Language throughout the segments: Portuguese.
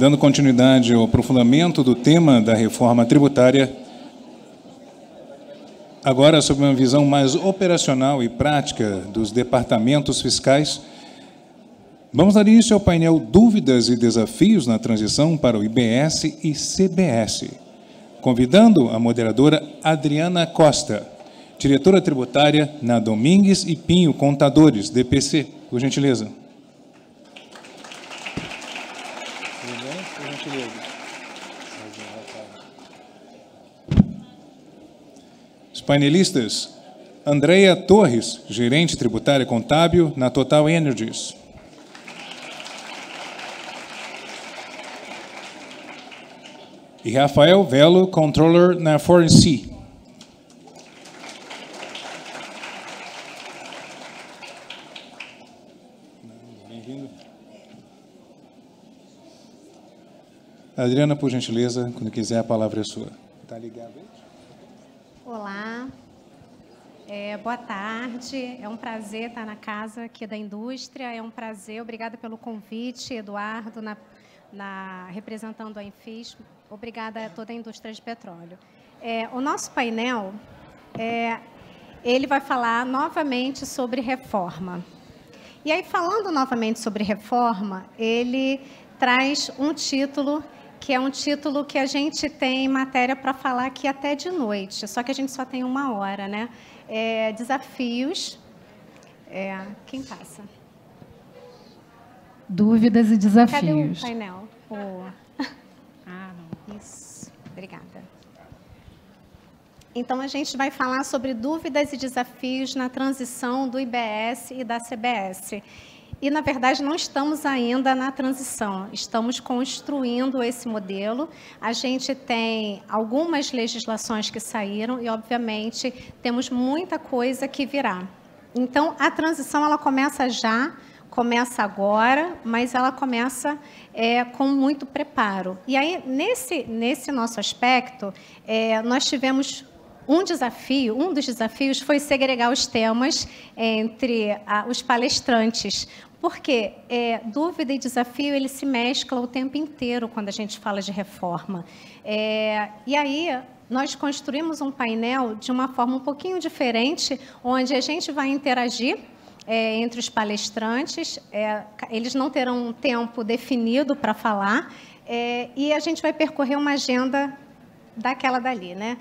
Dando continuidade ao aprofundamento do tema da reforma tributária, agora sob uma visão mais operacional e prática dos departamentos fiscais, vamos dar início ao painel Dúvidas e Desafios na Transição para o IBS e CBS, convidando a moderadora Adriana Costa, diretora tributária na Domingues e Pinho Contadores, DPC. Por gentileza. Os painelistas, Andréia Torres, gerente tributária contábil na Total Energies. E Rafael Velo, controller na Forense. Bem-vindo. Adriana, por gentileza, quando quiser, a palavra é sua. Está ligado aí? Olá, boa tarde, é um prazer estar na casa aqui da indústria, é um prazer, obrigada pelo convite, Eduardo, representando a Infis, obrigada a toda a indústria de petróleo. O nosso painel, ele vai falar novamente sobre reforma. E aí, falando novamente sobre reforma, ele traz um título que é um título que a gente tem matéria para falar aqui até de noite, só que a gente só tem 1 hora, né? Desafios. Quem passa? Dúvidas e desafios. Cadê o painel? Não. Isso. Obrigada. Então, a gente vai falar sobre dúvidas e desafios na transição do IBS e da CBS. E, na verdade, não estamos ainda na transição, estamos construindo esse modelo. A gente tem algumas legislações que saíram e, obviamente, temos muita coisa que virá. Então, a transição ela começa começa agora, mas ela começa com muito preparo. E aí, nesse nosso aspecto, nós tivemos um dos desafios foi segregar os temas entre os palestrantes, porque dúvida e desafio, ele se mescla o tempo inteiro quando a gente fala de reforma. E aí, nós construímos um painel de uma forma um pouquinho diferente, onde a gente vai interagir entre os palestrantes, eles não terão um tempo definido para falar, e a gente vai percorrer uma agenda daquela dali, né?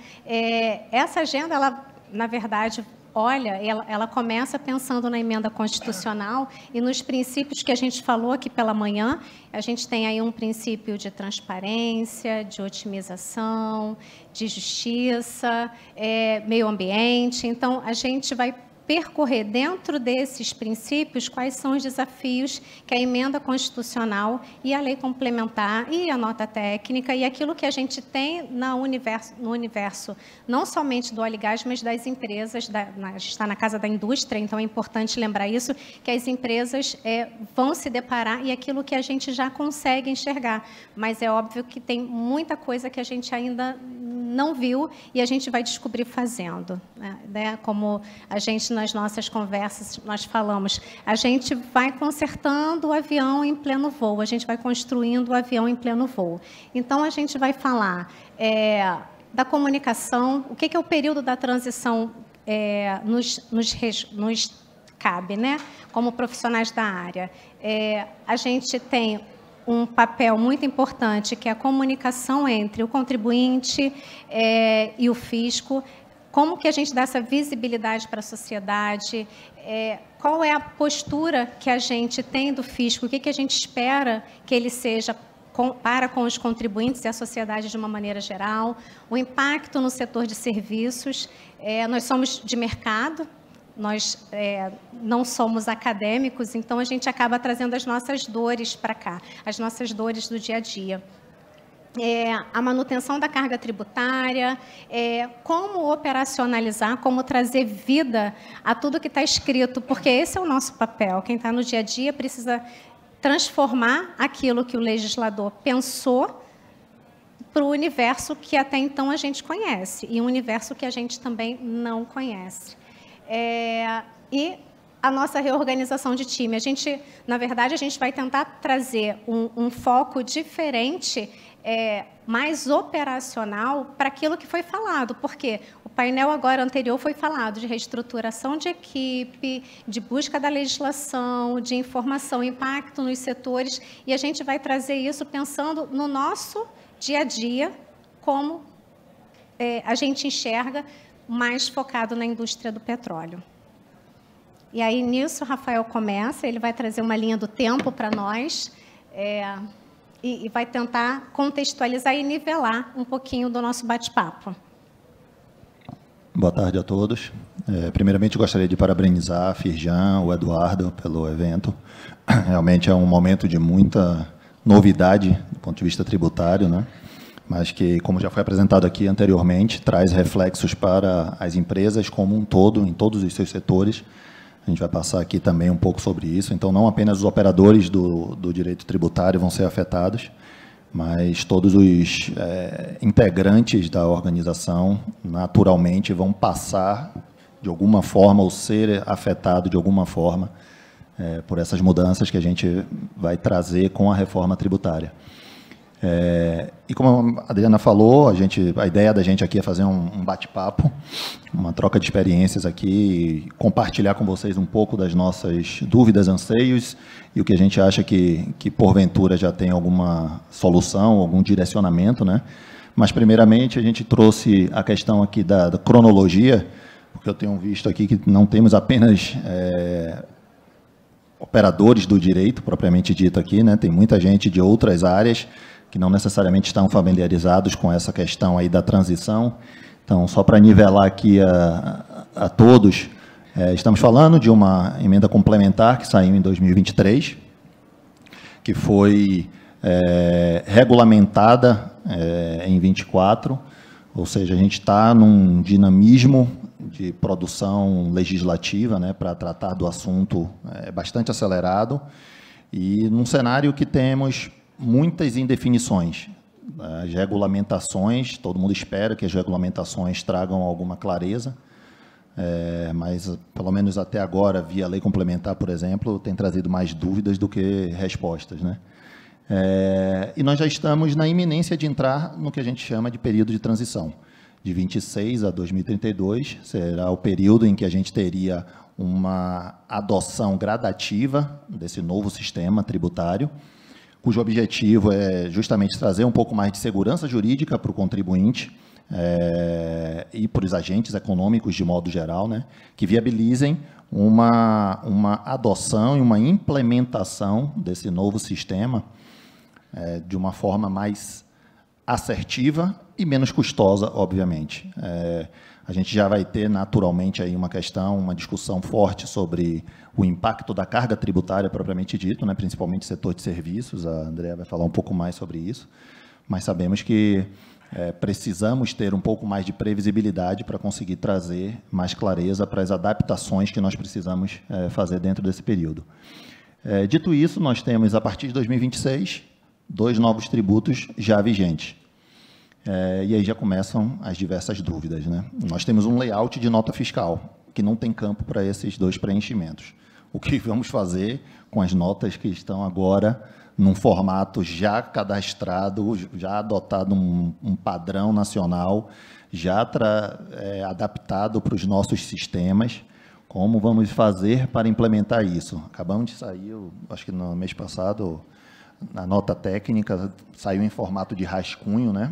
Essa agenda, ela, na verdade, ela começa pensando na emenda constitucional e nos princípios que a gente falou aqui pela manhã. A gente tem aí um princípio de transparência, de otimização, de justiça, meio ambiente. Então, a gente vai percorrer dentro desses princípios quais são os desafios que a emenda constitucional e a lei complementar e a nota técnica e aquilo que a gente tem no universo não somente do óleo e gás, mas das empresas, a gente está na casa da indústria, então é importante lembrar isso, que as empresas vão se deparar e aquilo que a gente já consegue enxergar, mas é óbvio que tem muita coisa que a gente ainda não viu e a gente vai descobrir fazendo, né? Como a gente, nas nossas conversas, nós falamos, a gente vai consertando o avião em pleno voo, a gente vai construindo o avião em pleno voo. Então, a gente vai falar da comunicação, o que é o período da transição nos cabe, né? Como profissionais da área. A gente tem um papel muito importante, que é a comunicação entre o contribuinte e o fisco. Como que a gente dá essa visibilidade para a sociedade? Qual é a postura que a gente tem do fisco? O que a gente espera que ele seja para com os contribuintes e a sociedade de uma maneira geral? O impacto no setor de serviços. Nós somos de mercado, nós não somos acadêmicos, então a gente acaba trazendo as nossas dores para cá, as nossas dores do dia a dia. A manutenção da carga tributária, como operacionalizar, como trazer vida a tudo que está escrito, porque esse é o nosso papel. Quem está no dia a dia precisa transformar aquilo que o legislador pensou para o universo que até então a gente conhece, e um universo que a gente também não conhece. E a nossa reorganização de time. Na verdade, a gente vai tentar trazer um foco diferente, mais operacional, para aquilo que foi falado, porque o painel agora anterior foi falado de reestruturação de equipe, de busca da legislação, de informação, impacto nos setores, e a gente vai trazer isso pensando no nosso dia a dia, como a gente enxerga, mais focado na indústria do petróleo. E aí, nisso, o Rafael começa, ele vai trazer uma linha do tempo para nós, e vai tentar contextualizar e nivelar um pouquinho do nosso bate-papo. Boa tarde a todos. Primeiramente, gostaria de parabenizar a Firjan, o Eduardo, pelo evento. Realmente é um momento de muita novidade do ponto de vista tributário, né? Mas que, como já foi apresentado aqui anteriormente, traz reflexos para as empresas como um todo, em todos os seus setores. A gente vai passar aqui também um pouco sobre isso. Então, não apenas os operadores do direito tributário vão ser afetados, mas todos os integrantes da organização, naturalmente, vão passar de alguma forma ou ser afetados de alguma forma por essas mudanças que a gente vai trazer com a reforma tributária. E como a Adriana falou, a ideia da gente aqui é fazer um bate-papo, uma troca de experiências aqui, e compartilhar com vocês um pouco das nossas dúvidas, anseios, e o que a gente acha que porventura já tem alguma solução, algum direcionamento, né? Mas, primeiramente, a gente trouxe a questão aqui da cronologia, porque eu tenho visto aqui que não temos apenas operadores do direito, propriamente dito aqui, né? Tem muita gente de outras áreas que não necessariamente estão familiarizados com essa questão aí da transição. Então, só para nivelar aqui a todos, estamos falando de uma emenda complementar que saiu em 2023, que foi regulamentada em 24, ou seja, a gente está num dinamismo de produção legislativa, né, para tratar do assunto bastante acelerado, e num cenário que temos muitas indefinições. As regulamentações, todo mundo espera que as regulamentações tragam alguma clareza, mas, pelo menos até agora, via lei complementar, por exemplo, tem trazido mais dúvidas do que respostas, né? E nós já estamos na iminência de entrar no que a gente chama de período de transição. De 26 a 2032 será o período em que a gente teria uma adoção gradativa desse novo sistema tributário, cujo objetivo é justamente trazer um pouco mais de segurança jurídica para o contribuinte e para os agentes econômicos de modo geral, né, que viabilizem uma adoção e uma implementação desse novo sistema de uma forma mais assertiva e menos custosa, obviamente. A gente já vai ter, naturalmente, aí uma discussão forte sobre o impacto da carga tributária propriamente dito, né, principalmente setor de serviços. A Andrea vai falar um pouco mais sobre isso, mas sabemos que precisamos ter um pouco mais de previsibilidade para conseguir trazer mais clareza para as adaptações que nós precisamos fazer dentro desse período. Dito isso, nós temos, a partir de 2026, 2 novos tributos já vigentes. E aí já começam as diversas dúvidas, né? Nós temos um layout de nota fiscal, que não tem campo para esses 2 preenchimentos. O que vamos fazer com as notas que estão agora num formato já cadastrado, já adotado um padrão nacional, já adaptado para os nossos sistemas? Como vamos fazer para implementar isso? Acabamos de sair, acho que no mês passado, a nota técnica saiu em formato de rascunho, né?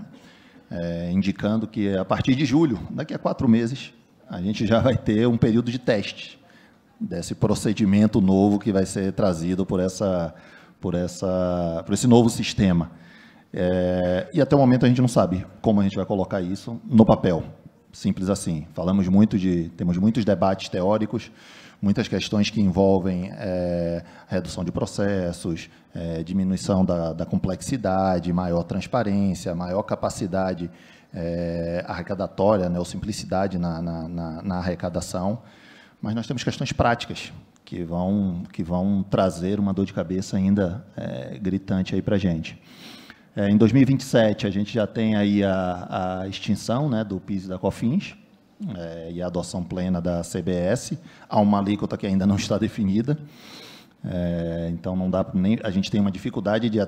Indicando que a partir de julho, daqui a 4 meses, a gente já vai ter um período de teste desse procedimento novo que vai ser trazido por esse novo sistema. E até o momento a gente não sabe como a gente vai colocar isso no papel. Simples assim. Temos muitos debates teóricos, muitas questões que envolvem redução de processos, diminuição da complexidade, maior transparência, maior capacidade arrecadatória, né, ou simplicidade na arrecadação. Mas nós temos questões práticas que vão trazer uma dor de cabeça ainda gritante aí para a gente. Em 2027, a gente já tem aí a extinção, né, do PIS e da COFINS, e a adoção plena da CBS. Há uma alíquota que ainda não está definida, então não dá nem, a gente tem uma dificuldade de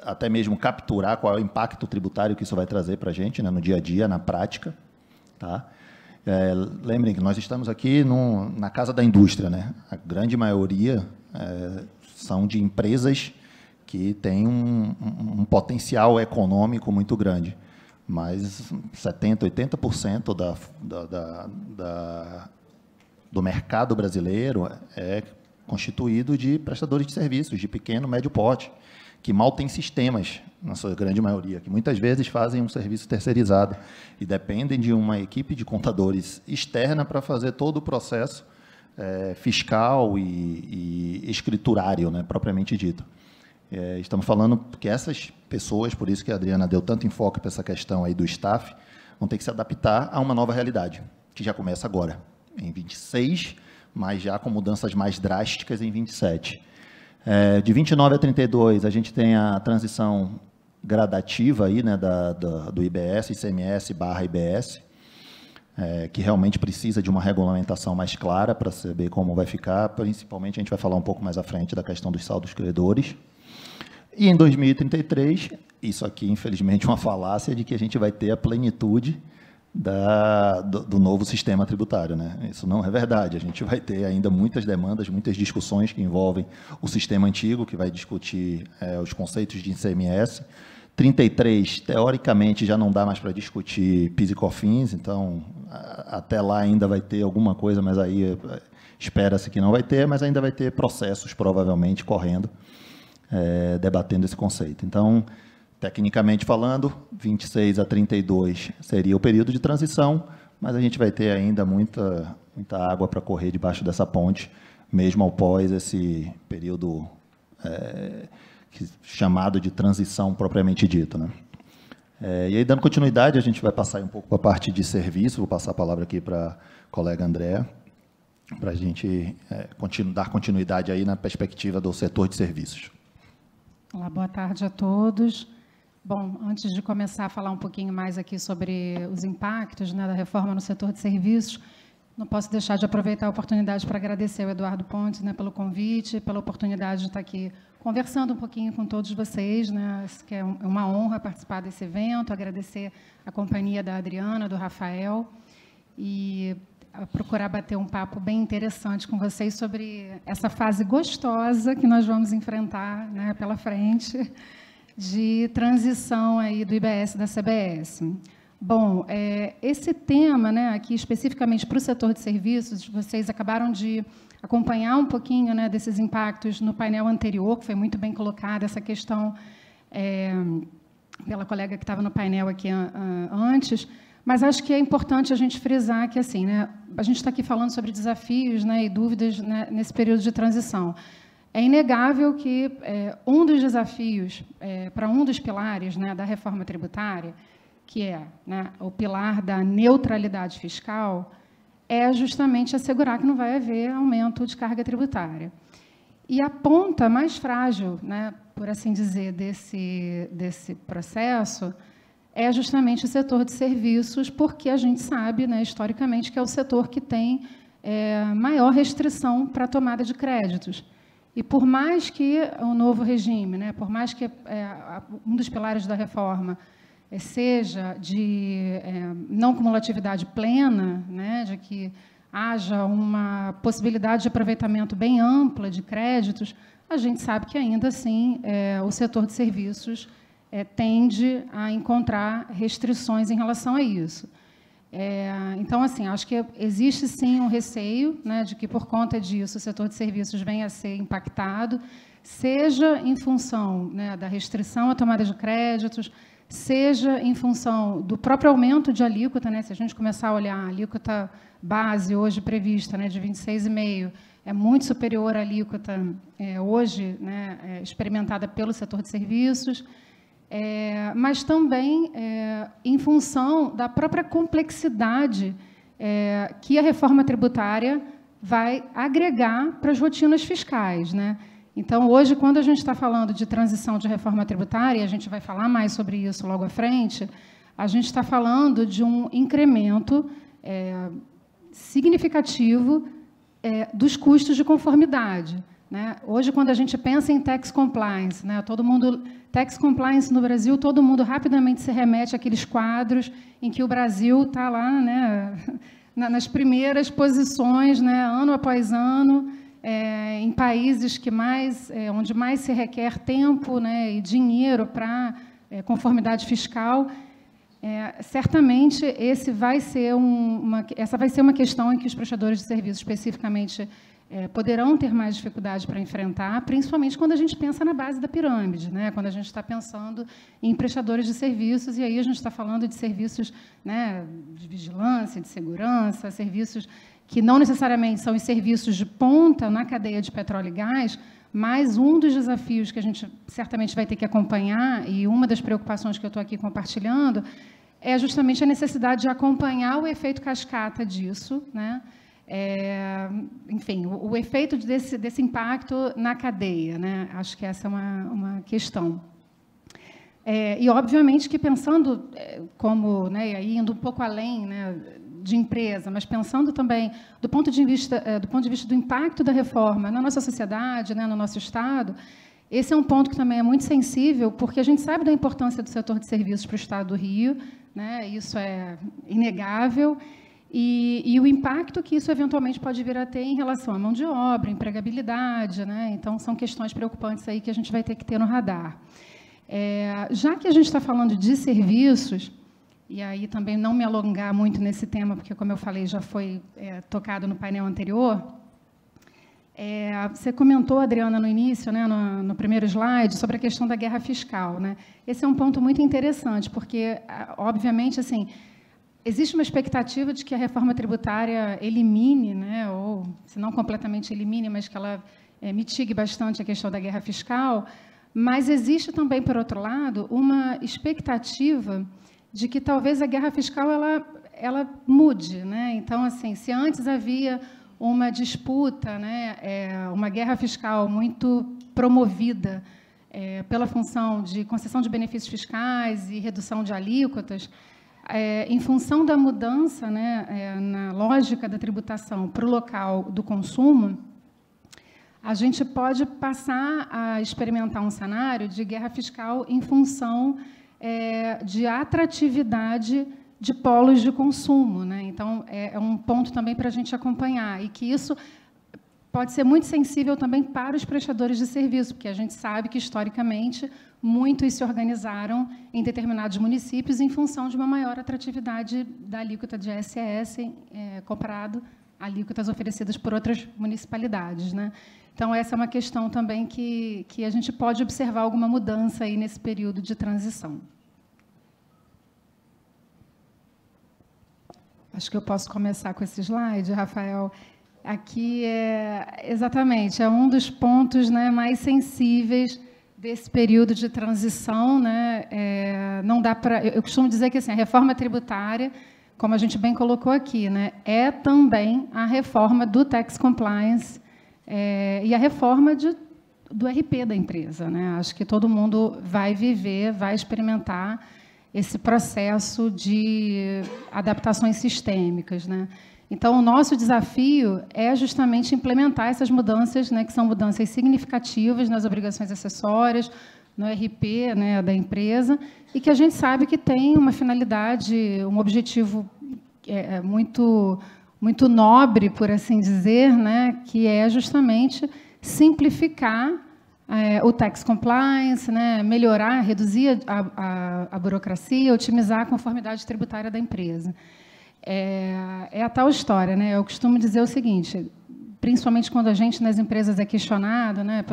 até mesmo capturar qual é o impacto tributário que isso vai trazer para a gente, né, no dia a dia, na prática. Tá? Lembrem que nós estamos aqui na casa da indústria, né? A grande maioria são de empresas que têm um potencial econômico muito grande, mas 70%, 80% do mercado brasileiro é constituído de prestadores de serviços, de pequeno, médio porte, que mal têm sistemas, na sua grande maioria, que muitas vezes fazem um serviço terceirizado e dependem de uma equipe de contadores externa para fazer todo o processo fiscal e escriturário, né, propriamente dito. Estamos falando que essas pessoas, por isso que a Adriana deu tanto enfoque para essa questão aí do staff, vão ter que se adaptar a uma nova realidade, que já começa agora, em 26, mas já com mudanças mais drásticas em 27. De 29 a 32, a gente tem a transição gradativa aí, né, do IBS, ICMS / IBS, que realmente precisa de uma regulamentação mais clara para saber como vai ficar. Principalmente, a gente vai falar um pouco mais à frente da questão dos saldos credores. E em 2033, isso aqui, infelizmente, é uma falácia de que a gente vai ter a plenitude do novo sistema tributário, né? Isso não é verdade. A gente vai ter ainda muitas demandas, muitas discussões que envolvem o sistema antigo, que vai discutir os conceitos de ICMS. 33, teoricamente, já não dá mais para discutir PIS e COFINS, então, até lá ainda vai ter alguma coisa, mas aí espera-se que não vai ter, mas ainda vai ter processos, provavelmente, correndo, debatendo esse conceito. Então, tecnicamente falando, 26 a 32 seria o período de transição, mas a gente vai ter ainda muita água para correr debaixo dessa ponte, mesmo após esse período chamado de transição propriamente dito, né? E aí, dando continuidade, a gente vai passar um pouco para a parte de serviço, vou passar a palavra aqui para a colega Andréa, para a gente dar continuidade aí na perspectiva do setor de serviços. Olá, boa tarde a todos. Bom, antes de começar a falar um pouquinho mais aqui sobre os impactos, né, da reforma no setor de serviços, não posso deixar de aproveitar a oportunidade para agradecer ao Eduardo Pontes, né, pelo convite, pela oportunidade de estar aqui conversando um pouquinho com todos vocês, né, que é uma honra participar desse evento, agradecer a companhia da Adriana, do Rafael, e procurar bater um papo bem interessante com vocês sobre essa fase gostosa que nós vamos enfrentar, né, pela frente, de transição aí do IBS e da CBS. Bom, esse tema, né, aqui especificamente para o setor de serviços, vocês acabaram de acompanhar um pouquinho, né, desses impactos no painel anterior, que foi muito bem colocada essa questão pela colega que estava no painel aqui antes, mas acho que é importante a gente frisar que, assim, né, a gente está aqui falando sobre desafios, né, e dúvidas, né, nesse período de transição. É inegável que um dos desafios para um dos pilares, né, da reforma tributária, que é, né, o pilar da neutralidade fiscal, é justamente assegurar que não vai haver aumento de carga tributária. E a ponta mais frágil, né, por assim dizer, desse processo é justamente o setor de serviços, porque a gente sabe, né, historicamente, que é o setor que tem maior restrição para a tomada de créditos. E por mais que o novo regime, né, por mais que um dos pilares da reforma seja de não cumulatividade plena, né, de que haja uma possibilidade de aproveitamento bem ampla de créditos, a gente sabe que, ainda assim, o setor de serviços tende a encontrar restrições em relação a isso. Então, assim, acho que existe, sim, um receio, né, de que, por conta disso, o setor de serviços venha a ser impactado, seja em função, né, da restrição à tomada de créditos, seja em função do próprio aumento de alíquota, né, se a gente começar a olhar a alíquota base hoje prevista, né, de 26,5%, é muito superior à alíquota hoje, né, experimentada pelo setor de serviços, mas também em função da própria complexidade que a reforma tributária vai agregar para as rotinas fiscais, né? Então, hoje, quando a gente está falando de transição de reforma tributária, e a gente vai falar mais sobre isso logo à frente, a gente está falando de um incremento significativo dos custos de conformidade, né? Hoje, quando a gente pensa em tax compliance, né, tax compliance no Brasil, todo mundo rapidamente se remete àqueles quadros em que o Brasil está lá, né, nas primeiras posições, né, ano após ano, em países onde mais se requer tempo, né, e dinheiro para conformidade fiscal. Certamente essa vai ser uma questão em que os prestadores de serviços, especificamente, poderão ter mais dificuldade para enfrentar, principalmente quando a gente pensa na base da pirâmide, né? Quando a gente está pensando em prestadores de serviços, e aí a gente está falando de serviços, né, de vigilância, de segurança, serviços que não necessariamente são os serviços de ponta na cadeia de petróleo e gás, mas um dos desafios que a gente certamente vai ter que acompanhar, e uma das preocupações que eu estou aqui compartilhando, é justamente a necessidade de acompanhar o efeito cascata disso, né? Enfim, o efeito desse impacto na cadeia, né? Acho que essa é uma questão. E, obviamente, que pensando como, né, e aí indo um pouco além, né, de empresa, mas pensando também do ponto de vista do impacto da reforma na nossa sociedade, né, no nosso Estado, esse é um ponto que também é muito sensível, porque a gente sabe da importância do setor de serviços para o Estado do Rio, né, isso é inegável, e o impacto que isso eventualmente pode vir a ter em relação à mão de obra, empregabilidade, né, então são questões preocupantes aí que a gente vai ter que ter no radar. Já que a gente está falando de serviços, e aí também não me alongar muito nesse tema, porque, como eu falei, já foi tocado no painel anterior, você comentou, Adriana, no início, né, no primeiro slide, sobre a questão da guerra fiscal, né? Esse é um ponto muito interessante, porque, obviamente, assim, existe uma expectativa de que a reforma tributária elimine, né, ou, se não completamente elimine, mas que ela mitigue bastante a questão da guerra fiscal, mas existe também, por outro lado, uma expectativa de que talvez a guerra fiscal ela mude, né? Então, assim, se antes havia uma disputa, né, uma guerra fiscal muito promovida pela função de concessão de benefícios fiscais e redução de alíquotas, em função da mudança, né, na lógica da tributação para o local do consumo, a gente pode passar a experimentar um cenário de guerra fiscal em função de atratividade de polos de consumo, né? Então, é um ponto também para a gente acompanhar, e que isso pode ser muito sensível também para os prestadores de serviço, porque a gente sabe que, historicamente, muitos se organizaram em determinados municípios em função de uma maior atratividade da alíquota de ISS comparado a alíquotas oferecidas por outras municipalidades, né? Então, essa é uma questão também que a gente pode observar alguma mudança aí nesse período de transição. Acho que eu posso começar com esse slide, Rafael. Aqui exatamente, é um dos pontos, né, mais sensíveis desse período de transição, né? Não dá para, eu costumo dizer que assim, a reforma tributária, como a gente bem colocou aqui, né, é também a reforma do tax compliance e a reforma do RP da empresa, né? Acho que todo mundo vai viver, vai experimentar esse processo de adaptações sistêmicas, né? Então, o nosso desafio é justamente implementar essas mudanças, né, que são mudanças significativas nas obrigações acessórias, no RP, né, da empresa, e que a gente sabe que tem uma finalidade, um objetivo muito, muito nobre, por assim dizer, né, que é justamente simplificar o tax compliance, né, melhorar, reduzir a burocracia, otimizar a conformidade tributária da empresa. É a tal história, né? Eu costumo dizer o seguinte, principalmente quando a gente nas empresas é questionado, né,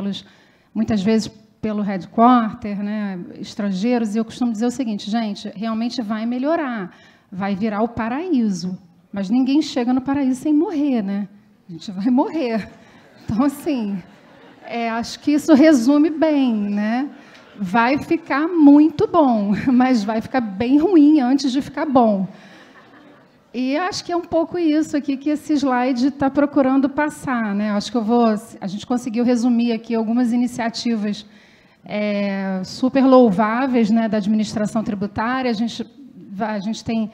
muitas vezes pelo headquarter, né, estrangeiros, e eu costumo dizer o seguinte, gente, realmente vai melhorar, vai virar o paraíso, mas ninguém chega no paraíso sem morrer, né? A gente vai morrer. Então, assim, acho que isso resume bem, né? Vai ficar muito bom, mas vai ficar bem ruim antes de ficar bom. E acho que é um pouco isso aqui que esse slide está procurando passar, né? Acho que a gente conseguiu resumir aqui algumas iniciativas super louváveis, né, da administração tributária. A gente tem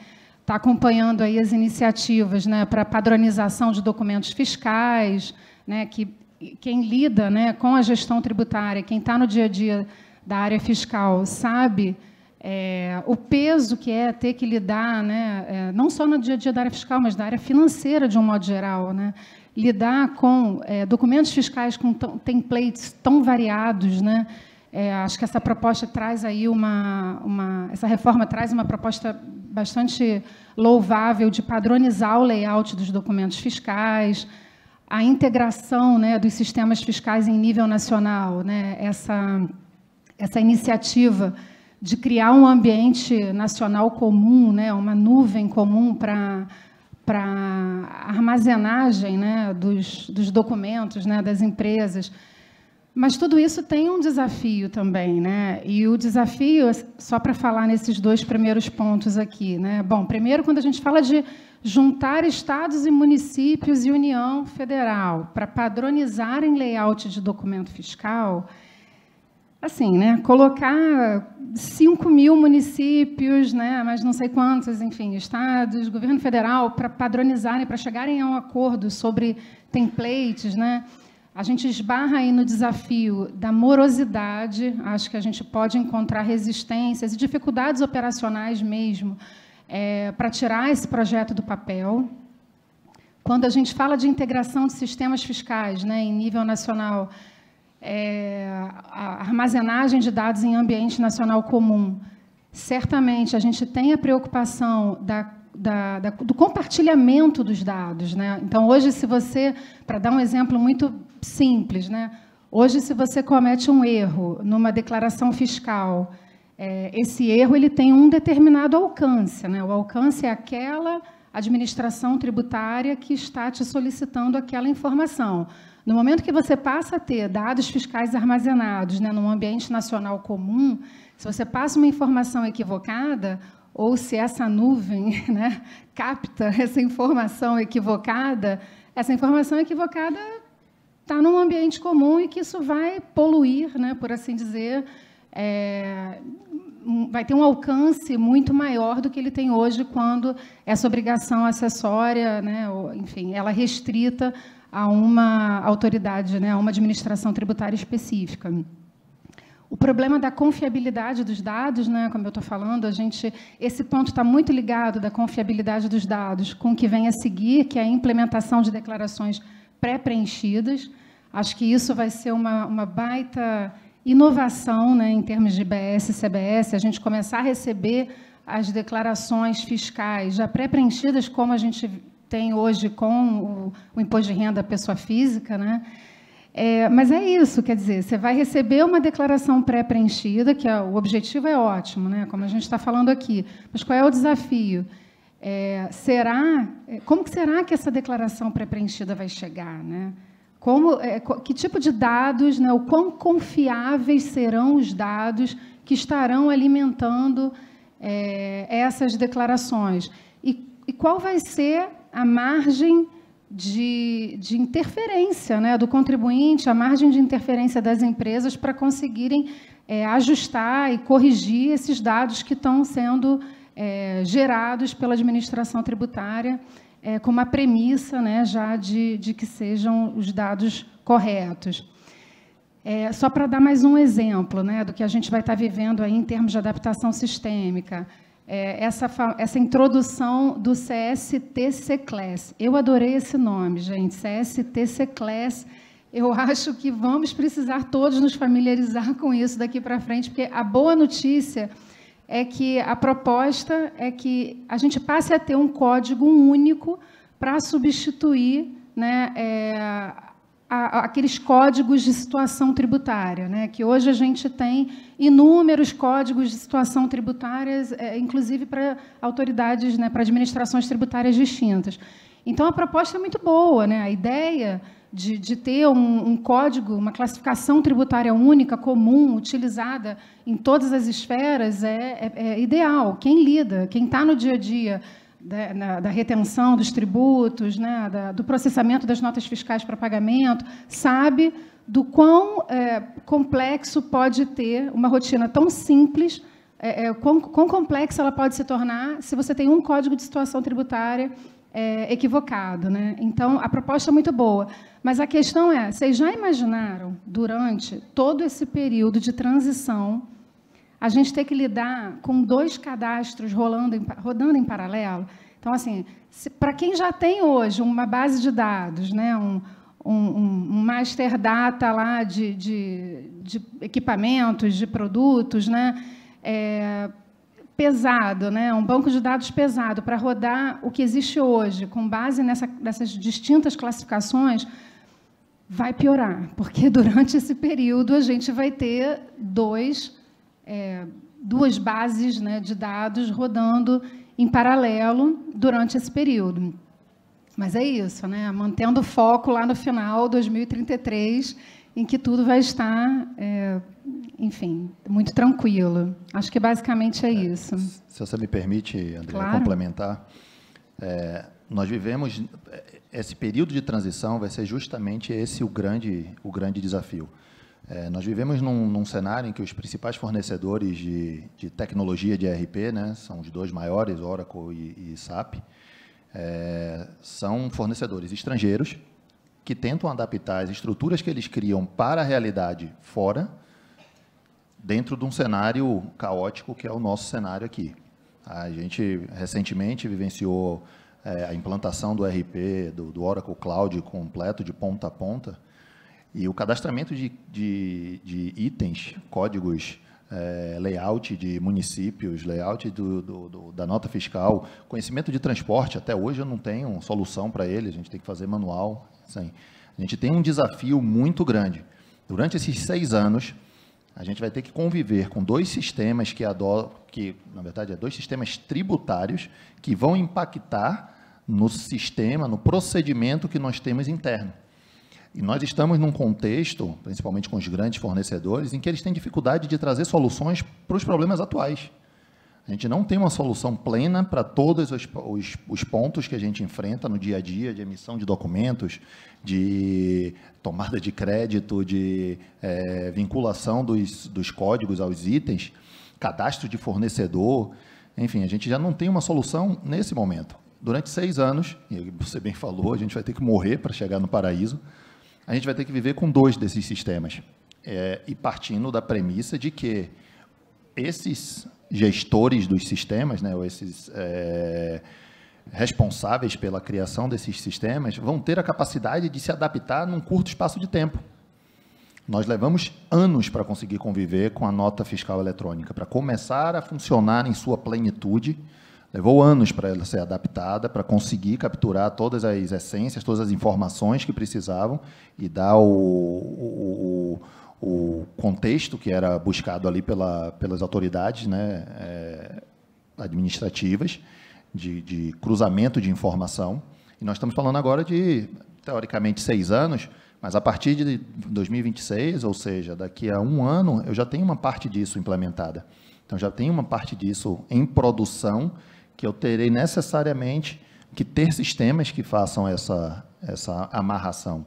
está acompanhando aí as iniciativas, né, para padronização de documentos fiscais, né, que quem lida, né, com a gestão tributária, quem está no dia a dia da área fiscal, sabe o peso que é ter que lidar, né, não só no dia a dia da área fiscal, mas da área financeira de um modo geral, né, lidar com documentos fiscais com templates tão variados, né. Acho que essa proposta traz aí essa reforma traz uma proposta bastante louvável de padronizar o layout dos documentos fiscais, a integração, né, dos sistemas fiscais em nível nacional, né, essa iniciativa de criar um ambiente nacional comum, né, uma nuvem comum para armazenagem, né, dos documentos, né, das empresas. Mas tudo isso tem um desafio também, né? E o desafio, só para falar nesses 2 primeiros pontos aqui, né? Bom, primeiro, quando a gente fala de juntar estados e municípios e União Federal para padronizarem layout de documento fiscal, assim, né? Colocar 5.000 municípios, né? Mas não sei quantos, enfim, estados, governo federal, para padronizarem, para chegarem a um acordo sobre templates, né? A gente esbarra aí no desafio da morosidade, acho que a gente pode encontrar resistências e dificuldades operacionais mesmo para tirar esse projeto do papel. Quando a gente fala de integração de sistemas fiscais, né, em nível nacional, a armazenagem de dados em ambiente nacional comum, certamente a gente tem a preocupação do compartilhamento dos dados, né? Então, hoje, se você, para dar um exemplo muito simples, né? Hoje, se você comete um erro numa declaração fiscal, esse erro ele tem um determinado alcance, né? O alcance é aquela administração tributária que está te solicitando aquela informação. No momento que você passa a ter dados fiscais armazenados, né, num ambiente nacional comum, se você passa uma informação equivocada, ou se essa nuvem, né, capta essa informação equivocada está num ambiente comum e que isso vai poluir, né, por assim dizer, vai ter um alcance muito maior do que ele tem hoje quando essa obrigação acessória, né, ou, enfim, ela é restrita a uma autoridade, né, a uma administração tributária específica. O problema da confiabilidade dos dados, né, como eu estou falando, esse ponto está muito ligado da confiabilidade dos dados com o que vem a seguir, que é a implementação de declarações pré-preenchidas. Acho que isso vai ser uma baita inovação, né, em termos de IBS e CBS, a gente começar a receber as declarações fiscais já pré-preenchidas, como a gente tem hoje com o imposto de renda da pessoa física, né? Mas é isso, quer dizer, você vai receber uma declaração pré-preenchida, que o objetivo é ótimo, né, como a gente está falando aqui, mas qual é o desafio? Como que será que essa declaração pré-preenchida vai chegar, né? Que tipo de dados, né, o quão confiáveis serão os dados que estarão alimentando essas declarações? E qual vai ser a margem de interferência, né, do contribuinte, a margem de interferência das empresas para conseguirem ajustar e corrigir esses dados que estão sendo gerados pela administração tributária, com uma premissa, né, já de que sejam os dados corretos. Só para dar mais um exemplo, né, do que a gente vai estar vivendo aí em termos de adaptação sistêmica, essa introdução do CST-C-Class. Eu adorei esse nome, gente, CST-C-Class. Eu acho que vamos precisar todos nos familiarizar com isso daqui para frente, porque a boa notícia é que a proposta é que a gente passe a ter um código único para substituir, né, aqueles códigos de situação tributária, né, que hoje a gente tem inúmeros códigos de situação tributárias, inclusive para autoridades, né, para administrações tributárias distintas. Então, a proposta é muito boa, né, a ideia de ter um código, uma classificação tributária única, comum, utilizada em todas as esferas, é ideal. Quem lida, quem está no dia a dia da retenção dos tributos, né, do processamento das notas fiscais para pagamento, sabe do quão complexo pode ter uma rotina tão simples, quão complexa ela pode se tornar se você tem um código de situação tributária equivocado, né? Então, a proposta é muito boa. Mas a questão é, vocês já imaginaram, durante todo esse período de transição, a gente ter que lidar com 2 cadastros rodando em paralelo? Então, assim, para quem já tem hoje uma base de dados, né, um master data lá de equipamentos, de produtos, né, pesado, né, um banco de dados pesado para rodar o que existe hoje, com base nessas distintas classificações, vai piorar, porque durante esse período a gente vai ter duas bases, né, de dados rodando em paralelo durante esse período. Mas é isso, né, mantendo o foco lá no final, 2033, em que tudo vai estar, enfim, muito tranquilo. Acho que basicamente é isso. Se você me permite, André, claro, complementar, nós vivemos esse período de transição, vai ser justamente esse o grande desafio. Nós vivemos num cenário em que os principais fornecedores de tecnologia de ERP, né, são os 2 maiores, Oracle e SAP, são fornecedores estrangeiros que tentam adaptar as estruturas que eles criam para a realidade fora, dentro de um cenário caótico que é o nosso cenário aqui. A gente recentemente vivenciou a implantação do ERP, do Oracle Cloud completo, de ponta a ponta, e o cadastramento de itens, códigos, layout de municípios, layout da nota fiscal, conhecimento de transporte, até hoje eu não tenho solução para ele, a gente tem que fazer manual. Assim, a gente tem um desafio muito grande. Durante esses 6 anos, a gente vai ter que conviver com 2 sistemas que, na verdade, 2 sistemas tributários que vão impactar no sistema, no procedimento que nós temos interno. E nós estamos num contexto, principalmente com os grandes fornecedores, em que eles têm dificuldade de trazer soluções para os problemas atuais. A gente não tem uma solução plena para todos os pontos que a gente enfrenta no dia a dia, de emissão de documentos, de tomada de crédito, de vinculação dos códigos aos itens, cadastro de fornecedor. Enfim, a gente já não tem uma solução nesse momento. Durante 6 anos, e você bem falou, a gente vai ter que morrer para chegar no paraíso, a gente vai ter que viver com 2 desses sistemas. E partindo da premissa de que esses gestores dos sistemas, né, ou esses responsáveis pela criação desses sistemas, vão ter a capacidade de se adaptar num curto espaço de tempo. Nós levamos anos para conseguir conviver com a nota fiscal eletrônica, para começar a funcionar em sua plenitude. Levou anos para ela ser adaptada, para conseguir capturar todas as essências, todas as informações que precisavam e dar o contexto que era buscado ali pelas autoridades, né, administrativas, de cruzamento de informação. E nós estamos falando agora de, teoricamente, 6 anos, mas a partir de 2026, ou seja, daqui a 1 ano, eu já tenho uma parte disso implementada. Então, já tenho uma parte disso em produção, que eu terei necessariamente que ter sistemas que façam essa amarração.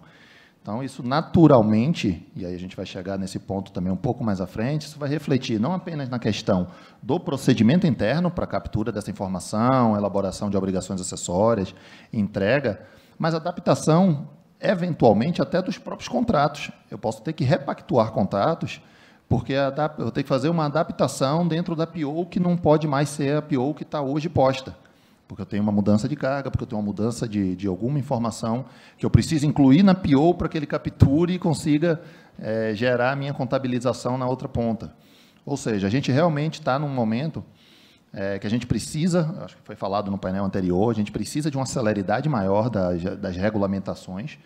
Então, isso naturalmente, e aí a gente vai chegar nesse ponto também um pouco mais à frente, isso vai refletir não apenas na questão do procedimento interno para a captura dessa informação, elaboração de obrigações acessórias, entrega, mas adaptação, eventualmente, até dos próprios contratos. Eu posso ter que repactuar contratos, porque eu vou ter que fazer uma adaptação dentro da PO que não pode mais ser a PO que está hoje posta. Porque eu tenho uma mudança de carga, porque eu tenho uma mudança de alguma informação que eu preciso incluir na PO para que ele capture e consiga gerar a minha contabilização na outra ponta. Ou seja, a gente realmente está num momento que a gente precisa, acho que foi falado no painel anterior, a gente precisa de uma celeridade maior das regulamentações,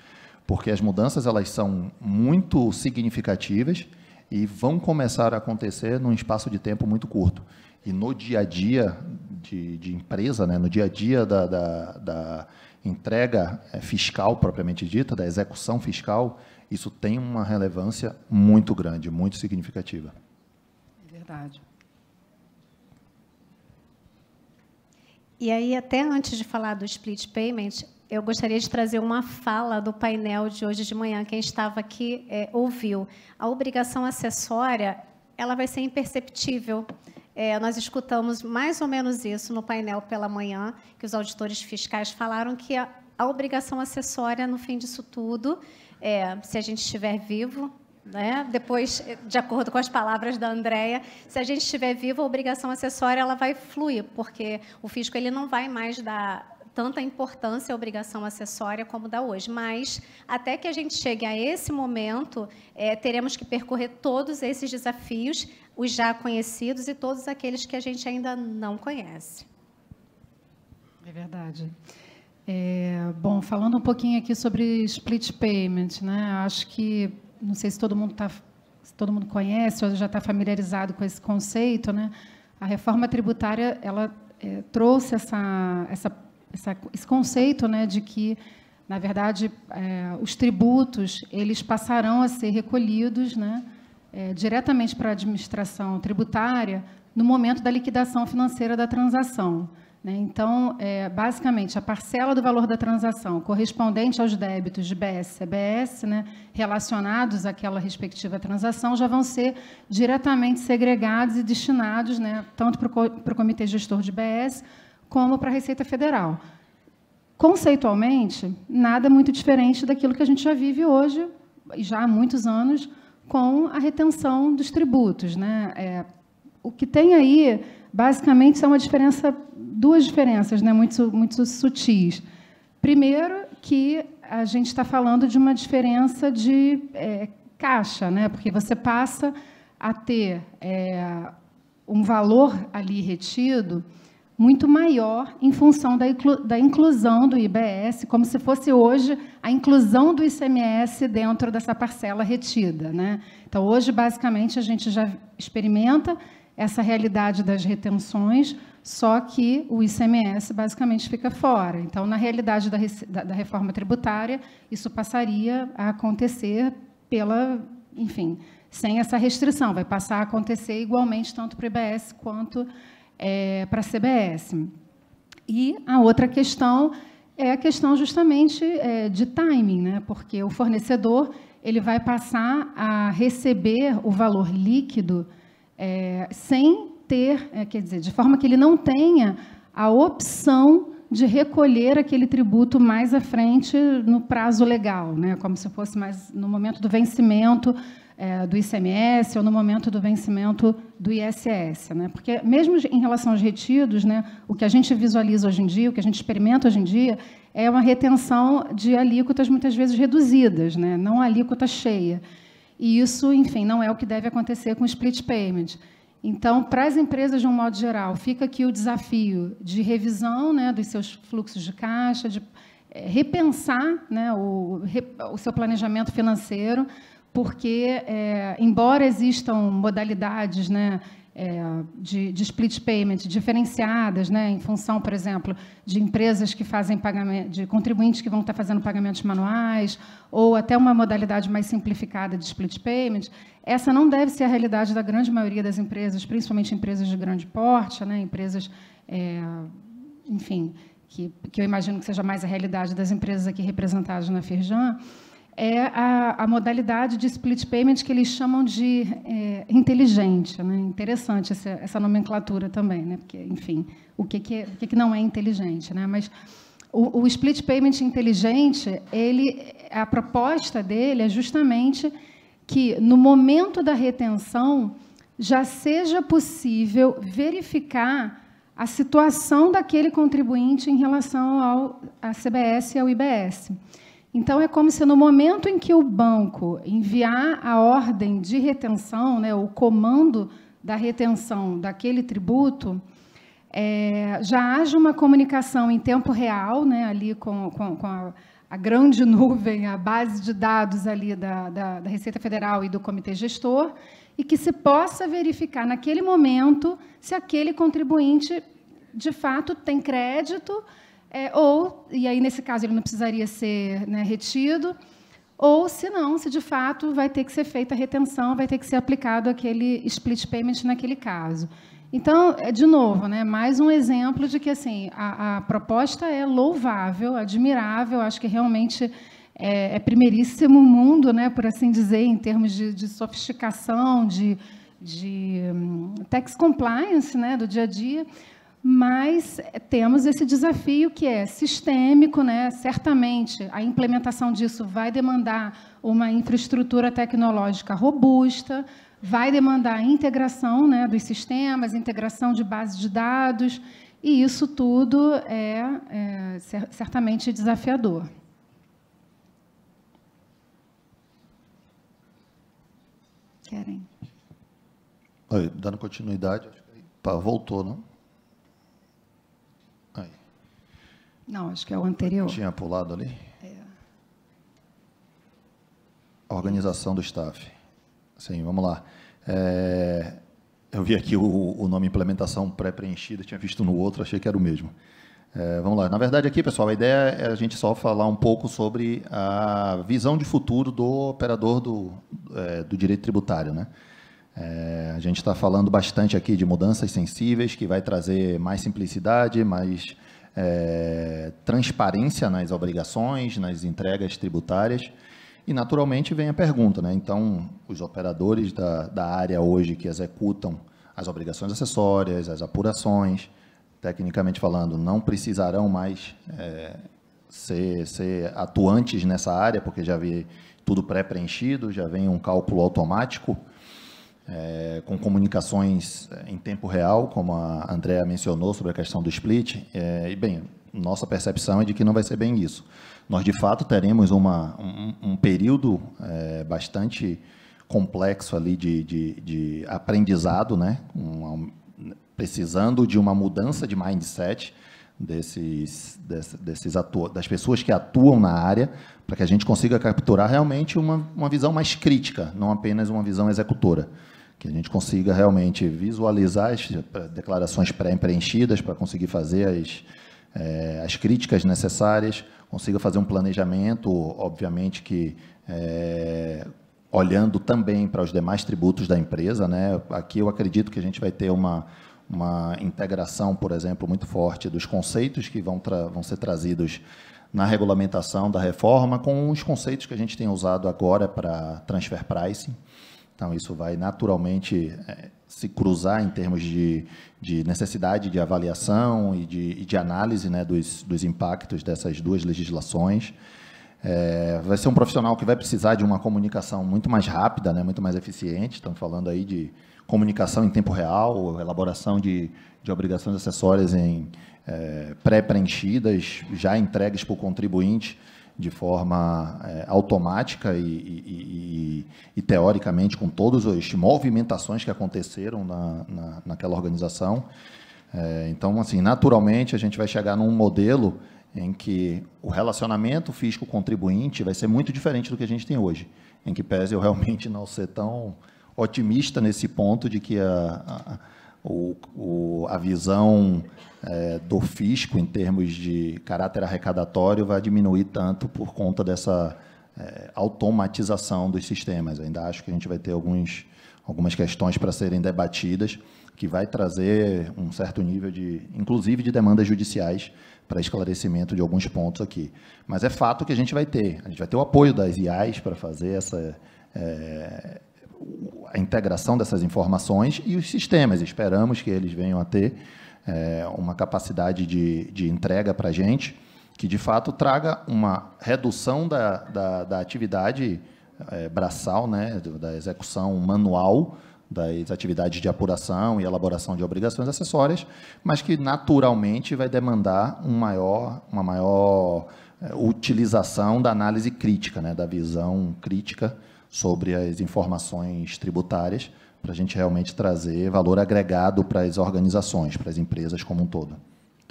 porque as mudanças elas são muito significativas e vão começar a acontecer num espaço de tempo muito curto. E no dia a dia de empresa, né, no dia a dia da entrega fiscal propriamente dita, da execução fiscal, isso tem uma relevância muito grande, muito significativa. É verdade. E aí, até antes de falar do split payment, eu gostaria de trazer uma fala do painel de hoje de manhã. Quem estava aqui ouviu. A obrigação acessória ela vai ser imperceptível. Nós escutamos mais ou menos isso no painel pela manhã, que os auditores fiscais falaram que a obrigação acessória, no fim disso tudo, se a gente estiver vivo, né? Depois, de acordo com as palavras da Andréia, se a gente estiver vivo, a obrigação acessória ela vai fluir, porque o fisco ele não vai mais dar tanta importância à obrigação acessória como dá hoje. Mas, até que a gente chegue a esse momento, teremos que percorrer todos esses desafios, os já conhecidos e todos aqueles que a gente ainda não conhece. É verdade. Bom, falando um pouquinho aqui sobre split payment, né? Acho que, não sei se todo mundo conhece ou já está familiarizado com esse conceito, né? A reforma tributária ela trouxe esse conceito, né, de que, na verdade, os tributos eles passarão a ser recolhidos, né, diretamente para a administração tributária no momento da liquidação financeira da transação. Né? Então, basicamente, a parcela do valor da transação correspondente aos débitos de IBS e CBS, né, relacionados àquela respectiva transação, já vão ser diretamente segregados e destinados, né, tanto para o Comitê Gestor de IBS, como para a Receita Federal. Conceitualmente, nada muito diferente daquilo que a gente já vive hoje, já há muitos anos, com a retenção dos tributos. Né? O que tem aí, basicamente, são duas diferenças, né, muito sutis. Primeiro, que a gente está falando de uma diferença de caixa, né, porque você passa a ter um valor ali retido muito maior em função da inclusão do IBS, como se fosse hoje a inclusão do ICMS dentro dessa parcela retida. Né? Então, hoje, basicamente, a gente já experimenta essa realidade das retenções, só que o ICMS, basicamente, fica fora. Então, na realidade da reforma tributária, isso passaria a acontecer enfim, sem essa restrição, vai passar a acontecer igualmente tanto para o IBS quanto para a CBS. E a outra questão é a questão justamente de timing, né? Porque o fornecedor ele vai passar a receber o valor líquido sem ter, quer dizer, de forma que ele não tenha a opção de recolher aquele tributo mais à frente no prazo legal, né? Como se fosse mais no momento do vencimento do ICMS ou no momento do vencimento do ISS, né? Porque mesmo em relação aos retidos, né, o que a gente visualiza hoje em dia, o que a gente experimenta hoje em dia, é uma retenção de alíquotas muitas vezes reduzidas, né? Não a alíquota cheia. E isso, enfim, não é o que deve acontecer com o split payment. Então, para as empresas, de um modo geral, fica aqui o desafio de revisão, né, dos seus fluxos de caixa, de repensar, né, o seu planejamento financeiro, porque, embora existam modalidades, né, de split payment diferenciadas, né, em função, por exemplo, de empresas que fazem pagamento, de contribuintes que vão estar fazendo pagamentos manuais, ou até uma modalidade mais simplificada de split payment, essa não deve ser a realidade da grande maioria das empresas, principalmente empresas de grande porte, né, empresas, enfim, que eu imagino que seja mais a realidade das empresas aqui representadas na Firjan, é a modalidade de split payment que eles chamam de inteligente. Né? Interessante essa nomenclatura também, né? Porque, enfim, o que não é inteligente. Né? Mas o split payment inteligente, a proposta dele é justamente que, no momento da retenção, já seja possível verificar a situação daquele contribuinte em relação à CBS e ao IBS. Então, é como se, no momento em que o banco enviar a ordem de retenção, né, o comando da retenção daquele tributo, já haja uma comunicação em tempo real, né, ali com a grande nuvem, a base de dados ali da Receita Federal e do Comitê Gestor, e que se possa verificar, naquele momento, se aquele contribuinte, de fato, tem crédito, e aí, nesse caso, ele não precisaria ser, né, retido, ou, se não, se de fato vai ter que ser feita a retenção, vai ter que ser aplicado aquele split payment naquele caso. Então, de novo, né, mais um exemplo de que assim, a proposta é louvável, admirável, acho que realmente é primeiríssimo mundo, né, por assim dizer, em termos de sofisticação, de tax compliance, né, do dia a dia, mas temos esse desafio que é sistêmico, né? Certamente a implementação disso vai demandar uma infraestrutura tecnológica robusta, vai demandar a integração, né, dos sistemas, integração de bases de dados, e isso tudo é certamente desafiador. Querem? Oi, dando continuidade, acho que voltou, não? Aí. Não, acho que é o anterior. Tinha pulado ali? A organização do staff. Sim, vamos lá. Eu vi aqui o nome implementação pré-preenchida, tinha visto no outro, achei que era o mesmo. Vamos lá. Na verdade, aqui, pessoal, a ideia é a gente só falar um pouco sobre a visão de futuro do operador do direito tributário, né? A gente está falando bastante aqui de mudanças sensíveis, que vai trazer mais simplicidade, mais transparência nas obrigações, nas entregas tributárias. E, naturalmente, vem a pergunta, né? Então, os operadores da área hoje que executam as obrigações acessórias, as apurações, tecnicamente falando, não precisarão mais ser atuantes nessa área, porque já vem tudo pré-preenchido, já vem um cálculo automático, com comunicações em tempo real, como a Andrea mencionou sobre a questão do split. E, bem, nossa percepção é de que não vai ser bem isso. Nós, de fato, teremos um período bastante complexo ali de aprendizado, né? Precisando de uma mudança de mindset das pessoas que atuam na área, para que a gente consiga capturar realmente uma visão mais crítica, não apenas uma visão executora. Que a gente consiga realmente visualizar as declarações pré-preenchidas para conseguir fazer as críticas necessárias, consiga fazer um planejamento, obviamente que olhando também para os demais tributos da empresa, né? Aqui eu acredito que a gente vai ter uma integração, por exemplo, muito forte dos conceitos que vão ser trazidos na regulamentação da reforma com os conceitos que a gente tem usado agora para transfer pricing. Então, isso vai naturalmente se cruzar em termos de necessidade de avaliação e de análise, né, dos impactos dessas duas legislações. Vai ser um profissional que vai precisar de uma comunicação muito mais rápida, né, muito mais eficiente. Estamos falando aí de comunicação em tempo real, elaboração de obrigações acessórias pré-preenchidas, já entregues para o contribuinte de forma automática e teoricamente com todas as movimentações que aconteceram naquela organização. Então, assim, naturalmente, a gente vai chegar num modelo em que o relacionamento fisco-contribuinte vai ser muito diferente do que a gente tem hoje, em que pese eu realmente não ser tão otimista nesse ponto de que a visão do fisco em termos de caráter arrecadatório vai diminuir tanto por conta dessa automatização dos sistemas. Eu ainda acho que a gente vai ter algumas questões para serem debatidas, que vai trazer um certo nível inclusive de demandas judiciais para esclarecimento de alguns pontos aqui. Mas é fato que a gente vai ter o apoio das IAs para fazer a integração dessas informações e os sistemas. Esperamos que eles venham a ter uma capacidade de entrega para a gente, que, de fato, traga uma redução da atividade braçal, né, da execução manual das atividades de apuração e elaboração de obrigações acessórias, mas que, naturalmente, vai demandar uma maior utilização da análise crítica, né, da visão crítica sobre as informações tributárias, para a gente realmente trazer valor agregado para as organizações, para as empresas como um todo.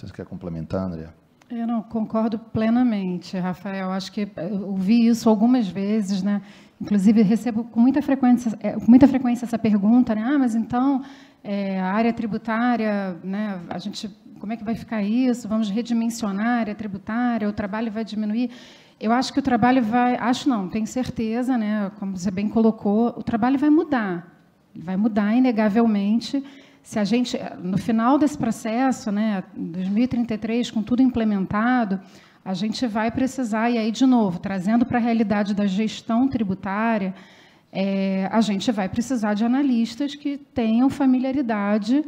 Você quer complementar, André? Eu não concordo plenamente, Rafael. Acho que eu ouvi isso algumas vezes, né? Inclusive, recebo com muita frequência essa pergunta, né? Mas então, a área tributária, né? Como é que vai ficar isso? Vamos redimensionar a área tributária? O trabalho vai diminuir? Eu acho que o trabalho vai... tenho certeza, né? Como você bem colocou, o trabalho vai mudar. Vai mudar, inegavelmente. Se a gente, no final desse processo, né, 2033, com tudo implementado, a gente vai precisar, e aí, de novo, trazendo para a realidade da gestão tributária, a gente vai precisar de analistas que tenham familiaridade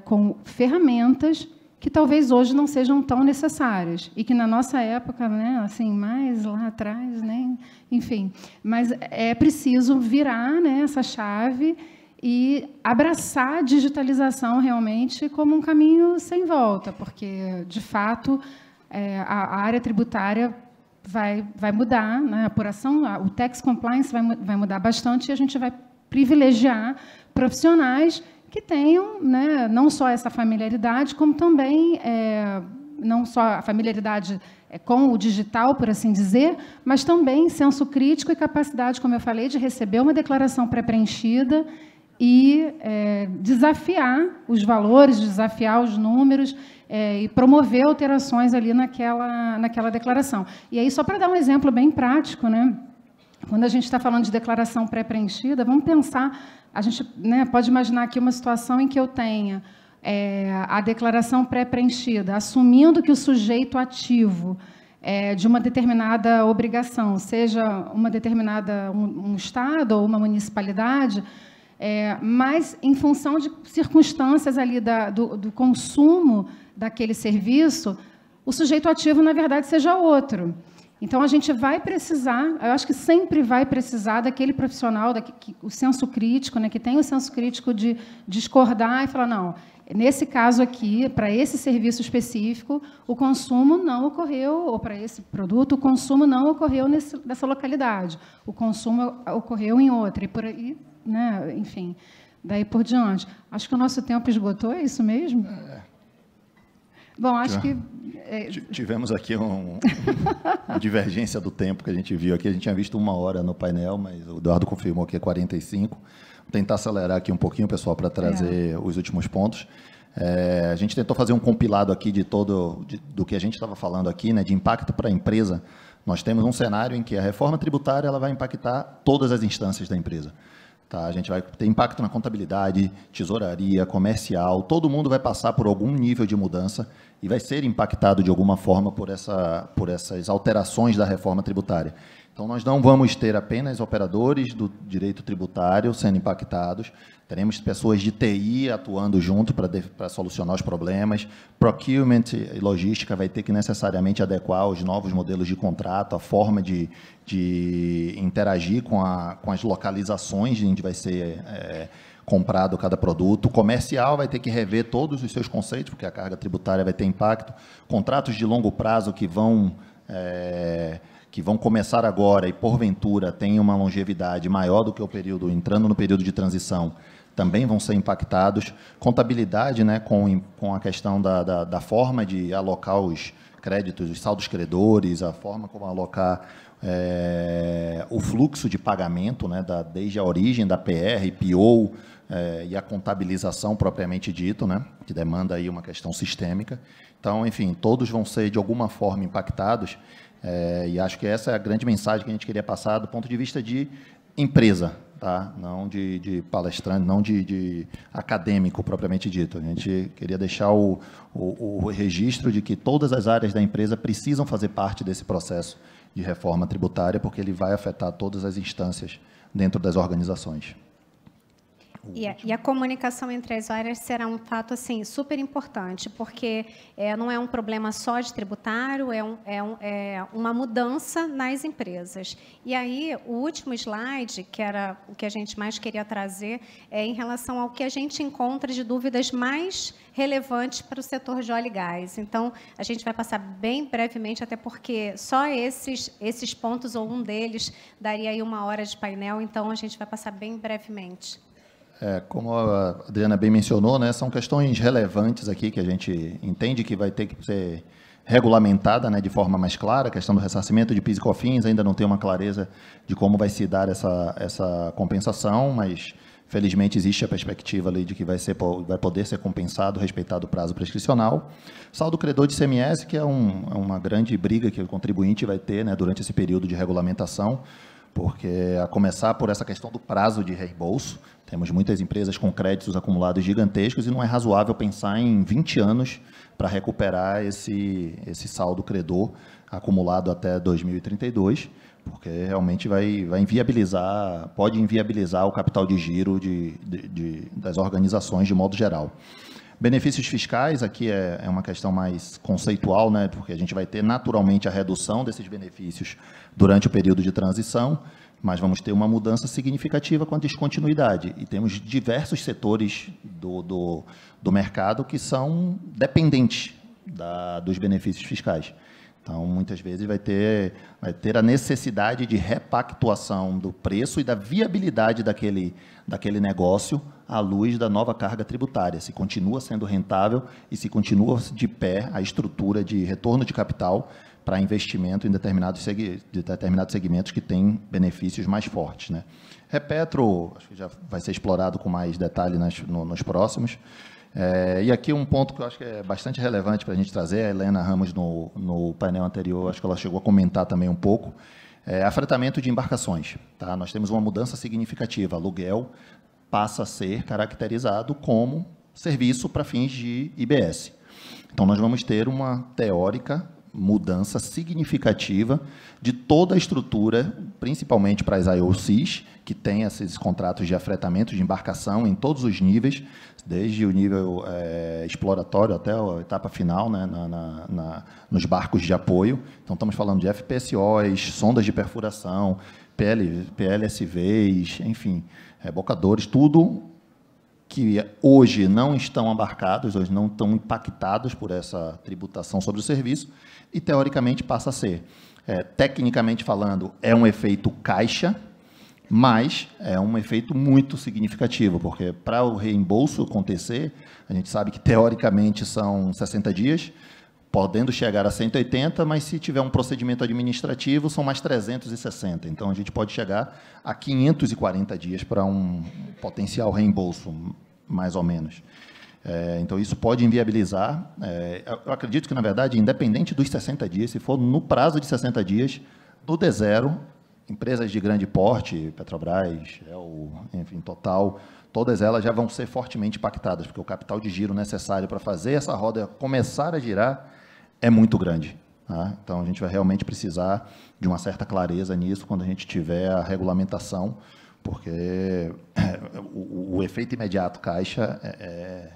com ferramentas que talvez hoje não sejam tão necessárias e que na nossa época, né, assim, mais lá atrás, né, enfim, mas é preciso virar, né, essa chave e abraçar a digitalização realmente como um caminho sem volta, porque de fato a área tributária vai mudar, né, a apuração, o tax compliance vai mudar bastante e a gente vai privilegiar profissionais que tenham, né, não só essa familiaridade, como também não só a familiaridade com o digital, por assim dizer, mas também senso crítico e capacidade, como eu falei, de receber uma declaração pré-preenchida e desafiar os valores, desafiar os números e promover alterações ali naquela declaração. E aí, só para dar um exemplo bem prático, né, quando a gente está falando de declaração pré-preenchida, vamos pensar, a gente, né, pode imaginar aqui uma situação em que eu tenha a declaração pré-preenchida, assumindo que o sujeito ativo de uma determinada obrigação, seja uma determinada um Estado ou uma municipalidade, mas em função de circunstâncias ali do consumo daquele serviço, o sujeito ativo, na verdade, seja outro. Então, a gente vai precisar, eu acho que sempre vai precisar daquele profissional, o senso crítico, né, que tem o senso crítico de discordar e falar, não, nesse caso aqui, para esse serviço específico, o consumo não ocorreu, ou para esse produto, o consumo não ocorreu nessa localidade, o consumo ocorreu em outra, e por aí, né, enfim, daí por diante. Acho que o nosso tempo esgotou, é isso mesmo? Bom, acho que... Tivemos aqui uma divergência do tempo que a gente viu aqui. A gente tinha visto 1 hora no painel, mas o Eduardo confirmou que é 45. Vou tentar acelerar aqui um pouquinho, pessoal, para trazer os últimos pontos. A gente tentou fazer um compilado aqui do que a gente estava falando aqui, né, de impacto para a empresa. Nós temos um cenário em que a reforma tributária ela vai impactar todas as instâncias da empresa. Tá, a gente vai ter impacto na contabilidade, tesouraria, comercial, todo mundo vai passar por algum nível de mudança e vai ser impactado de alguma forma por essas alterações da reforma tributária. Então, nós não vamos ter apenas operadores do direito tributário sendo impactados, teremos pessoas de TI atuando junto para solucionar os problemas, procurement e logística vai ter que necessariamente adequar os novos modelos de contrato, a forma de interagir com as localizações de onde vai ser comprado cada produto. O comercial vai ter que rever todos os seus conceitos, porque a carga tributária vai ter impacto. Contratos de longo prazo que vão começar agora e, porventura, têm uma longevidade maior do que o período, entrando no período de transição, também vão ser impactados. Contabilidade, né, com a questão da forma de alocar os créditos, os saldos credores, a forma como alocar o fluxo de pagamento, né, desde a origem da PR, PO, e a contabilização propriamente dito, né, que demanda aí uma questão sistêmica. Então, enfim, todos vão ser, de alguma forma, impactados, e acho que essa é a grande mensagem que a gente queria passar do ponto de vista de empresa, tá? Não de palestrante, não de acadêmico propriamente dito. A gente queria deixar o registro de que todas as áreas da empresa precisam fazer parte desse processo de reforma tributária, porque ele vai afetar todas as instâncias dentro das organizações. E a comunicação entre as áreas será um fato assim, super importante, porque não é um problema só de tributário, é uma mudança nas empresas. E aí, o último slide, que era o que a gente mais queria trazer, é em relação ao que a gente encontra de dúvidas mais relevantes para o setor de óleo e gás. Então, a gente vai passar bem brevemente, até porque só esses pontos, ou um deles, daria aí 1 hora de painel, então a gente vai passar bem brevemente. Como a Adriana bem mencionou, né, são questões relevantes aqui que a gente entende que vai ter que ser regulamentada, né, de forma mais clara. A questão do ressarcimento de PIS e COFINS ainda não tem uma clareza de como vai se dar essa compensação, mas, felizmente, existe a perspectiva ali de que vai poder ser compensado, respeitado o prazo prescricional. Saldo credor de ICMS, que é uma grande briga que o contribuinte vai ter, né, durante esse período de regulamentação, porque, a começar por essa questão do prazo de reembolso, temos muitas empresas com créditos acumulados gigantescos e não é razoável pensar em 20 anos para recuperar esse saldo credor acumulado até 2032. porque realmente vai inviabilizar, pode inviabilizar o capital de giro das organizações de modo geral. Benefícios fiscais, aqui é uma questão mais conceitual, né, porque a gente vai ter naturalmente a redução desses benefícios durante o período de transição, mas vamos ter uma mudança significativa com a descontinuidade. E temos diversos setores do mercado que são dependentes dos benefícios fiscais. Então, muitas vezes, vai ter a necessidade de repactuação do preço e da viabilidade daquele negócio à luz da nova carga tributária, se continua sendo rentável e se continua de pé a estrutura de retorno de capital para investimento em determinados segmentos que têm benefícios mais fortes, né? Repetro, acho que já vai ser explorado com mais detalhe nos próximos. E aqui um ponto que eu acho que é bastante relevante para a gente trazer, a Helena Ramos, no painel anterior, acho que ela chegou a comentar também um pouco, afretamento de embarcações. Tá? Nós temos uma mudança significativa. Aluguel passa a ser caracterizado como serviço para fins de IBS. Então, nós vamos ter uma teórica mudança significativa de toda a estrutura, principalmente para as IOCs, que têm esses contratos de afretamento de embarcação em todos os níveis, desde o nível exploratório até a etapa final, né, nos barcos de apoio. Então, estamos falando de FPSOs, sondas de perfuração, PLSVs, enfim, rebocadores, tudo que hoje não estão embarcados, hoje não estão impactados por essa tributação sobre o serviço, e, teoricamente, passa a ser. Tecnicamente falando, é um efeito caixa, mas é um efeito muito significativo, porque para o reembolso acontecer, a gente sabe que, teoricamente, são 60 dias, podendo chegar a 180, mas se tiver um procedimento administrativo, são mais 360. Então, a gente pode chegar a 540 dias para um potencial reembolso, mais ou menos. Então, isso pode inviabilizar. Eu acredito que, na verdade, independente dos 60 dias, se for no prazo de 60 dias, do D0, empresas de grande porte, Petrobras, Shell, enfim, Total, todas elas já vão ser fortemente impactadas, porque o capital de giro necessário para fazer essa roda começar a girar é muito grande. Tá? Então, a gente vai realmente precisar de uma certa clareza nisso quando a gente tiver a regulamentação, porque o efeito imediato caixa é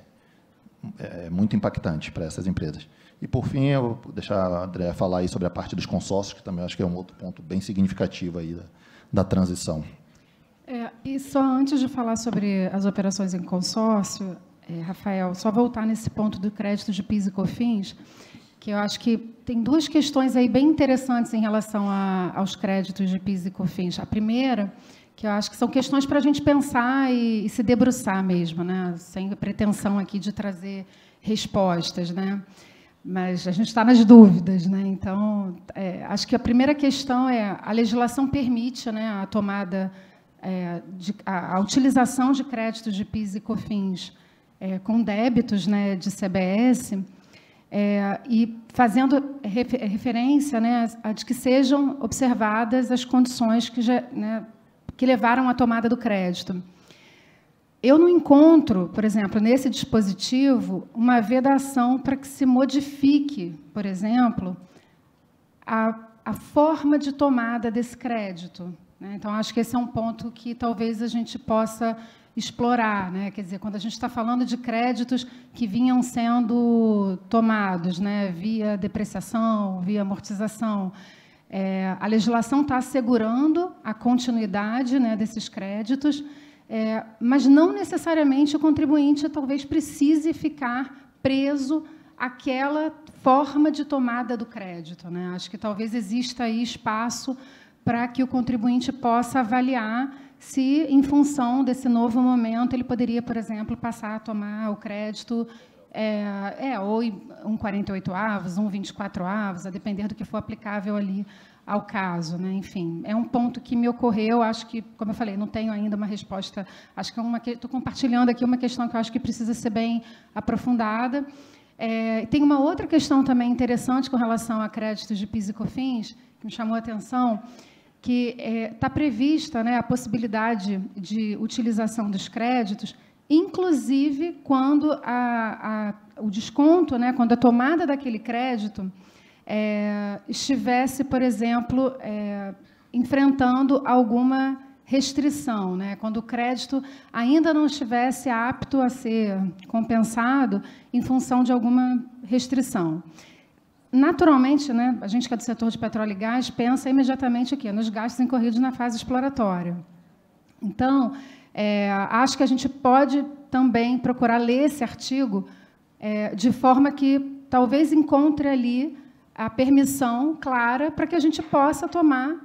muito impactante para essas empresas. E, por fim, eu vou deixar a Andréa falar aí sobre a parte dos consórcios, que também acho que é um outro ponto bem significativo aí da transição. E só antes de falar sobre as operações em consórcio, Rafael, só voltar nesse ponto do crédito de PIS e COFINS, que eu acho que tem duas questões aí bem interessantes em relação aos créditos de PIS e COFINS. A primeira, que eu acho que são questões para a gente pensar e se debruçar mesmo, né? Sem pretensão aqui de trazer respostas, né? Mas a gente está nas dúvidas, né? Então, acho que a primeira questão é a legislação permite, né, a tomada, a utilização de créditos de PIS e COFINS com débitos, né, de CBS, e fazendo referência, né, a de que sejam observadas as condições que levaram à tomada do crédito. Eu não encontro, por exemplo, nesse dispositivo, uma vedação para que se modifique, por exemplo, a forma de tomada desse crédito, né? Então, acho que esse é um ponto que talvez a gente possa explorar, né? Quer dizer, quando a gente está falando de créditos que vinham sendo tomados, né, via depreciação, via amortização, a legislação está assegurando a continuidade, né, desses créditos, mas não necessariamente o contribuinte talvez precise ficar preso àquela forma de tomada do crédito, né? Acho que talvez exista aí espaço para que o contribuinte possa avaliar se, em função desse novo momento, ele poderia, por exemplo, passar a tomar o crédito ou 1,48avos, 1,24avos, a depender do que for aplicável ali ao caso, né? Enfim, é um ponto que me ocorreu, acho que, como eu falei, não tenho ainda uma resposta, acho que estou compartilhando aqui uma questão que eu acho que precisa ser bem aprofundada. Tem uma outra questão também interessante com relação a créditos de PIS e COFINS, que me chamou a atenção, que está prevista, né, a possibilidade de utilização dos créditos, inclusive quando o desconto, né, quando a tomada daquele crédito estivesse, por exemplo, enfrentando alguma restrição, né? Quando o crédito ainda não estivesse apto a ser compensado em função de alguma restrição. Naturalmente, né, a gente que é do setor de petróleo e gás pensa imediatamente aqui, nos gastos incorridos na fase exploratória. Então, acho que a gente pode também procurar ler esse artigo de forma que talvez encontre ali a permissão clara para que a gente possa tomar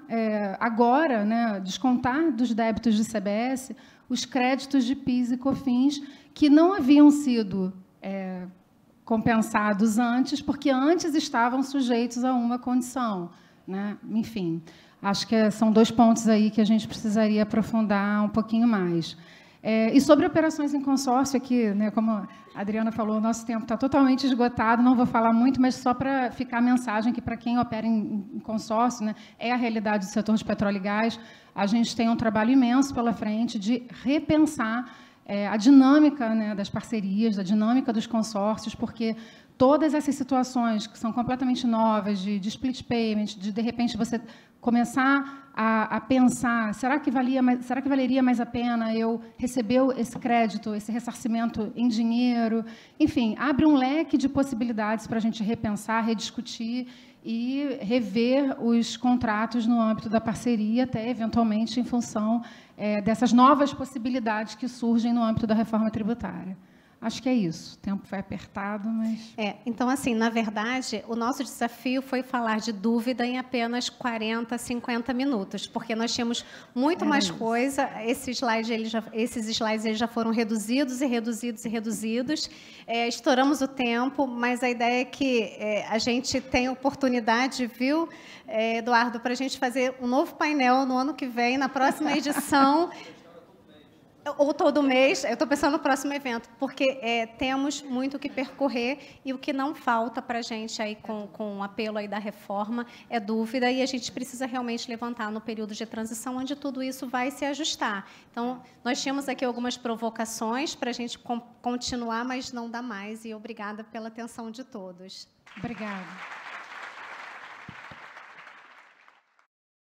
agora, né, descontar dos débitos de CBS os créditos de PIS e COFINS que não haviam sido compensados antes, porque antes estavam sujeitos a uma condição, né? Enfim, acho que são 2 pontos aí que a gente precisaria aprofundar um pouquinho mais. E sobre operações em consórcio, aqui, né, como a Adriana falou, o nosso tempo está totalmente esgotado, não vou falar muito, mas só para ficar a mensagem que, para quem opera em consórcio, né, é a realidade do setor de petróleo e gás, a gente tem um trabalho imenso pela frente de repensar a dinâmica, né, das parcerias, a dinâmica dos consórcios, porque todas essas situações que são completamente novas, de split payment, de repente você começar a pensar, será que valeria mais a pena eu receber esse crédito, esse ressarcimento em dinheiro? Enfim, abre um leque de possibilidades para a gente repensar, rediscutir e rever os contratos no âmbito da parceria, até eventualmente em função dessas novas possibilidades que surgem no âmbito da reforma tributária. Acho que é isso. O tempo foi apertado, mas... Então, assim, na verdade, o nosso desafio foi falar de dúvida em apenas 40, 50 minutos, porque nós tínhamos muito mais coisa. Esses slides já foram reduzidos e reduzidos e reduzidos. Estouramos o tempo, mas a ideia é que a gente tem oportunidade, viu, Eduardo, para a gente fazer um novo painel no ano que vem, na próxima edição... Ou todo mês, eu estou pensando no próximo evento, porque temos muito o que percorrer e o que não falta para a gente aí com o apelo aí da reforma é dúvida, e a gente precisa realmente levantar no período de transição, onde tudo isso vai se ajustar. Então, nós tínhamos aqui algumas provocações para a gente continuar, mas não dá mais, e obrigada pela atenção de todos. Obrigada.